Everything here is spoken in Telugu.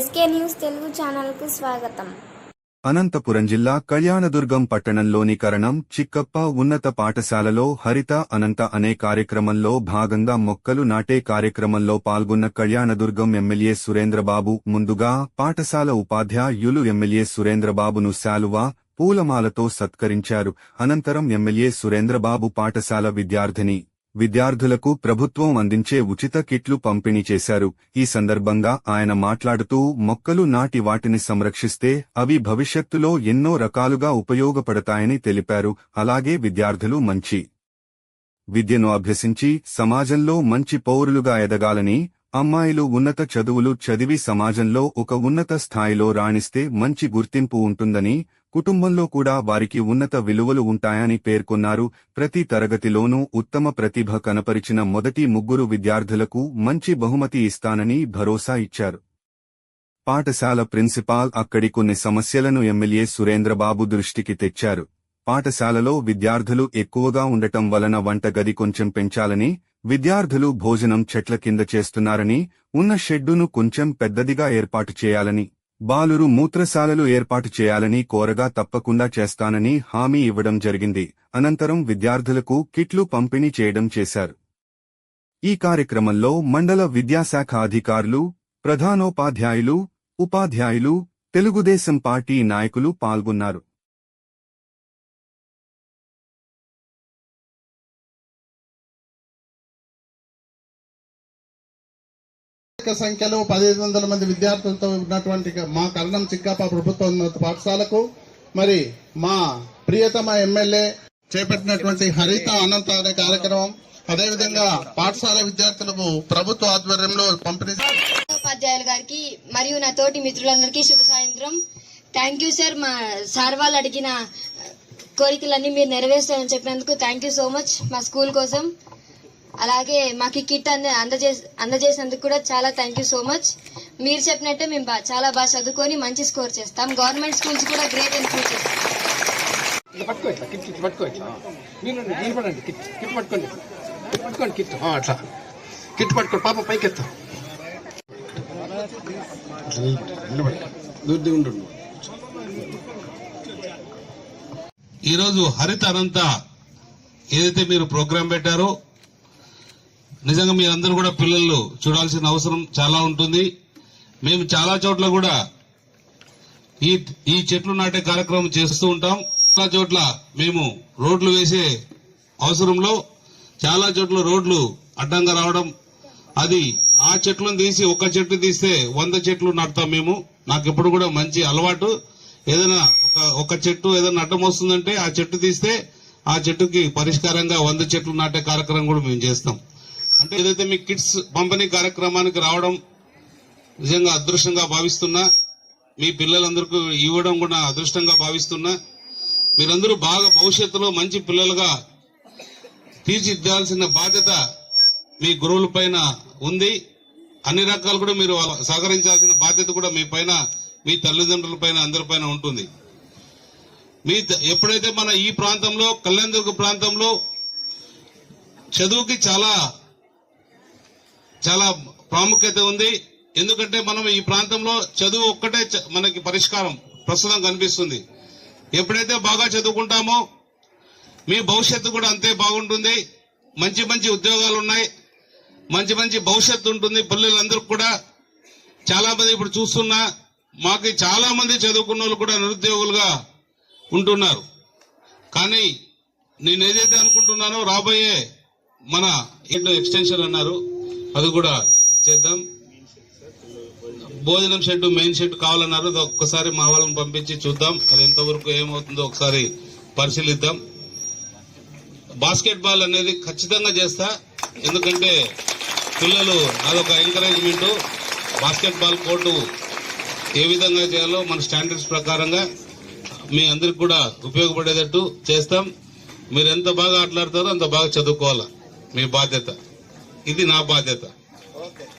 ఎస్కే న్యూస్ తెలుగు ఛానల్కు స్వాగతం. అనంతపురం జిల్లా కళ్యాణదుర్గం పట్టణంలోని కరణం చిక్కప్ప ఉన్నత పాఠశాలలో హరిత అనంత అనే కార్యక్రమంలో భాగంగా మొక్కలు నాటే కార్యక్రమంలో పాల్గొన్న కళ్యాణదుర్గం ఎమ్మెల్యే సురేంద్రబాబు ముందుగా పాఠశాల ఉపాధ్యాయులు ఎమ్మెల్యే సురేంద్రబాబును శాలువా, పూలమాలతో సత్కరించారు. అనంతరం ఎమ్మెల్యే సురేంద్రబాబు పాఠశాల విద్యార్థులకు ప్రభుత్వం అందించే ఉచిత కిట్లు పంపిణీ చేశారు. ఈ సందర్భంగా ఆయన మాట్లాడుతూ మొక్కలు నాటి వాటిని సంరక్షిస్తే అవి భవిష్యత్తులో ఎన్నో రకాలుగా ఉపయోగపడతాయని తెలిపారు. అలాగే విద్యార్థులు మంచి విద్యను అభ్యసించి సమాజంలో మంచి పౌరులుగా ఎదగాలని, అమ్మాయిలు ఉన్నత చదువులు చదివి సమాజంలో ఒక ఉన్నత స్థాయిలో రాణిస్తే మంచి గుర్తింపు ఉంటుందని, కుటుంబంలో కూడా వారికి ఉన్నత విలువలు ఉంటాయని పేర్కొన్నారు. ప్రతి తరగతిలోనూ ఉత్తమ ప్రతిభ కనపరిచిన మొదటి 3 విద్యార్థులకు మంచి బహుమతి ఇస్తానని భరోసా ఇచ్చారు. పాఠశాల ప్రిన్సిపాల్ అక్కడి కొన్ని సమస్యలను ఎమ్మెల్యే సురేంద్రబాబు దృష్టికి తెచ్చారు. పాఠశాలలో విద్యార్థులు ఎక్కువగా ఉండటం వలన వంటగది కొంచెం పెంచాలని, విద్యార్థులు భోజనం చెట్ల కింద చేస్తున్నారని, ఉన్న షెడ్డును కొంచెం పెద్దదిగా ఏర్పాటు చేయాలని, బాలురు మూత్రశాలలు ఏర్పాటు చేయాలని కోరగా తప్పకుండా చేస్తానని హామీ ఇవ్వడం జరిగింది. అనంతరం విద్యార్థులకు కిట్లు పంపిణీ చేయడం చేశారు. ఈ కార్యక్రమంలో మండల విద్యాశాఖ అధికారులు, ప్రధానోపాధ్యాయులు, ఉపాధ్యాయులు, తెలుగుదేశం పార్టీ నాయకులు పాల్గొన్నారు. సంఖ్యలో 1500 మంది విద్యార్థులతో ఉన్నటువంటి మా కరణం చిక్కప్ప ప్రభుత్వ పాఠశాలకు మరి మా ప్రియతమ ఎమ్మెల్యే చేపట్టినటువంటి హరిత అనంత అనే కార్యక్రమం, అదేవిధంగా పాఠశాల విద్యార్థులకు ప్రభుత్వ ఆధ్వర్యంలో పంపిణీ. ఉపాధ్యాయులు గారికి మరియు నా తోటి మిత్రులందరికీ శుభ సాయంత్రం. Thank you sir. మా సార్ వాళ్ళు అడిగిన కోరికలన్నీ మీరు నెరవేర్చారని చెప్పినందుకు థ్యాంక్ యూ సో మచ్ మా స్కూల్ కోసం. అలాగే మాకు కిట్ అందజేసినందుకు కూడా చాలా థ్యాంక్ యూ సో మచ్. మీరు చెప్పినట్టే మేము చాలా బాగా చదువుకొని మంచి స్కోర్ చేస్తాం. గవర్నమెంట్ స్కూల్స్ కూడా గ్రేట్ ఇంప్రూవ్ చేస్తాం. పాప పైకెత్తా ఈరోజు హరిత అనంత ఏదైతే మీరు ప్రోగ్రాం పెట్టారో నిజంగా మీరందరూ కూడా పిల్లలు చూడాల్సిన అవసరం చాలా ఉంటుంది. మేము చాలా చోట్ల కూడా ఈ చెట్లు నాటే కార్యక్రమం చేస్తూ ఉంటాం. చాలా చోట్ల మేము రోడ్లు వేసే అవసరంలో చాలా చోట్ల రోడ్లు అడ్డంగా రావడం, అది ఆ చెట్లను తీసి ఒక చెట్టు తీస్తే 100 చెట్లు నాటుతాం మేము. నాకు ఎప్పుడు కూడా మంచి అలవాటు. ఏదైనా ఒక చెట్టు ఏదైనా అడ్డం వస్తుందంటే ఆ చెట్టు తీస్తే ఆ చెట్టుకి పరిష్కారంగా 100 చెట్లు నాటే కార్యక్రమం కూడా మేము చేస్తాం. అంటే ఏదైతే మీ కిట్స్ పంపిణీ కార్యక్రమానికి రావడం నిజంగా అదృష్టంగా భావిస్తున్నా, మీ పిల్లలందరికీ ఇవ్వడం కూడా అదృష్టంగా భావిస్తున్నా. మీరందరూ బాగా భవిష్యత్తులో మంచి పిల్లలుగా తీర్చిదిద్దాల్సిన బాధ్యత మీ గురువుల పైన ఉంది. అన్ని రకాలు కూడా మీరు సహకరించాల్సిన బాధ్యత కూడా మీ పైన, మీ తల్లిదండ్రుల పైన, అందరిపైన ఉంటుంది. ఎప్పుడైతే మన ఈ ప్రాంతంలో కళ్యాణదుర్గ ప్రాంతంలో చదువుకి చాలా ప్రాముఖ్యత ఉంది. ఎందుకంటే మనం ఈ ప్రాంతంలో చదువు ఒక్కటే మనకి పరిష్కారం ప్రస్తుతం కనిపిస్తుంది. ఎప్పుడైతే బాగా చదువుకుంటామో మీ భవిష్యత్తు కూడా అంతే బాగుంటుంది. మంచి మంచి ఉద్యోగాలు ఉన్నాయి, మంచి మంచి భవిష్యత్తు ఉంటుంది పిల్లలందరికీ కూడా. చాలా మంది ఇప్పుడు చూస్తున్నా మాకు చాలా మంది చదువుకున్న వాళ్ళు కూడా నిరుద్యోగులుగా ఉంటున్నారు. కానీ నేను ఏదైతే అనుకుంటున్నానో రాబోయే మన ఇంట్లో ఎక్స్టెన్షన్ అన్నారు, అది కూడా చేద్దాం. భోజనం షెడ్, మెయిన్ షెడ్ కావాలన్నారు, అది ఒక్కసారి మా వాళ్ళని పంపించి చూద్దాం. అది ఎంతవరకు ఏమవుతుందో ఒకసారి పరిశీలిద్దాం. బాస్కెట్ బాల్ అనేది ఖచ్చితంగా చేస్తా, ఎందుకంటే పిల్లలు అదొక ఎంకరేజ్మెంట్. బాస్కెట్ బాల్ కోర్టు ఏ విధంగా చేయాలో మన స్టాండర్డ్స్ ప్రకారంగా మీ అందరికి కూడా ఉపయోగపడేటట్టు చేస్తాం. మీరు ఎంత బాగా ఆటలాడతారో అంత బాగా చదువుకోవాలా, మీ బాధ్యత. ఇది నా బాధ్యత.